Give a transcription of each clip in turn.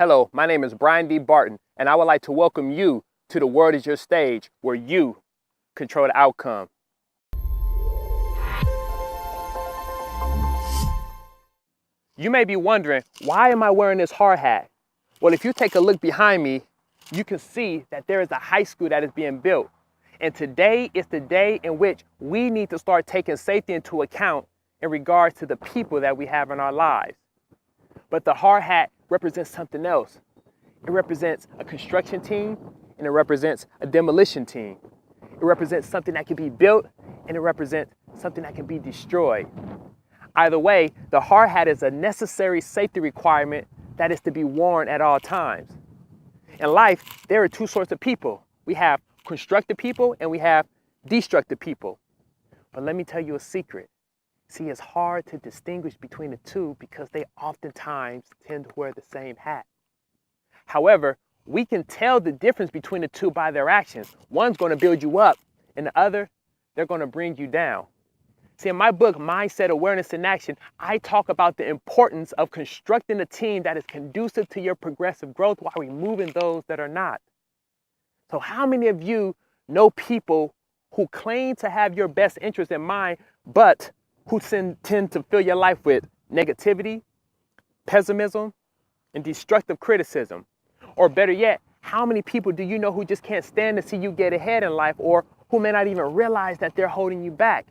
Hello, my name is Brian D. Barton, and I would like to welcome you to The World is Your Stage, where you control the outcome. You may be wondering, why am I wearing this hard hat? Well, if you take a look behind me, you can see that there is a high school that is being built. And today is the day in which we need to start taking safety into account in regards to the people that we have in our lives. But the hard hat represents something else. It represents a construction team, and it represents a demolition team. It represents something that can be built, and it represents something that can be destroyed. Either way, the hard hat is a necessary safety requirement that is to be worn at all times. In life, there are two sorts of people. We have constructive people and we have destructive people. But let me tell you a secret. See, it's hard to distinguish between the two because they oftentimes tend to wear the same hat. However, we can tell the difference between the two by their actions. One's going to build you up, and the other, they're going to bring you down. See, in my book, Mindset, Awareness, and Action, I talk about the importance of constructing a team that is conducive to your progressive growth while removing those that are not. So how many of you know people who claim to have your best interest in mind, but who tend to fill your life with negativity, pessimism, and destructive criticism? Or better yet, how many people do you know who just can't stand to see you get ahead in life, or who may not even realize that they're holding you back?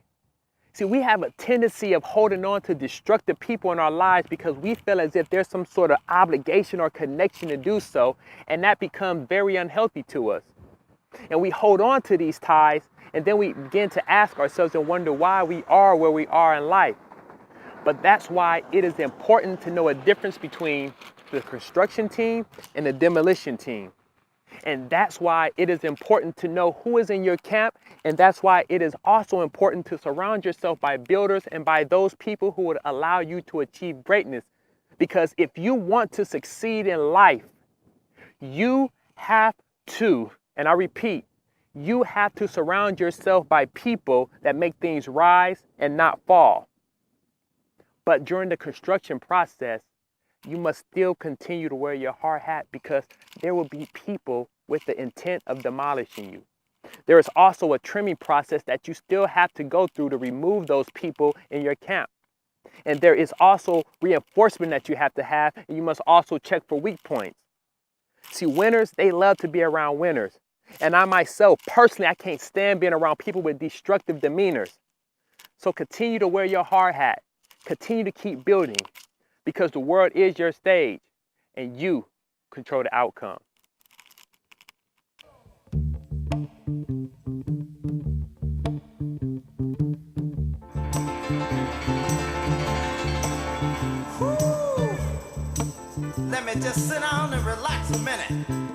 See, we have a tendency of holding on to destructive people in our lives because we feel as if there's some sort of obligation or connection to do so, and that becomes very unhealthy to us. And we hold on to these ties, and then we begin to ask ourselves and wonder why we are where we are in life. But that's why it is important to know a difference between the construction team and the demolition team. And that's why it is important to know who is in your camp, and that's why it is also important to surround yourself by builders and by those people who would allow you to achieve greatness. Because if you want to succeed in life, you have to, and I repeat, you have to surround yourself by people that make things rise and not fall. But during the construction process, you must still continue to wear your hard hat because there will be people with the intent of demolishing you. There is also a trimming process that you still have to go through to remove those people in your camp. And there is also reinforcement that you have to have, and you must also check for weak points. See, winners, they love to be around winners. And I myself, personally, I can't stand being around people with destructive demeanors. So continue to wear your hard hat. Continue to keep building, because the world is your stage and you control the outcome. Let me just sit down and relax a minute.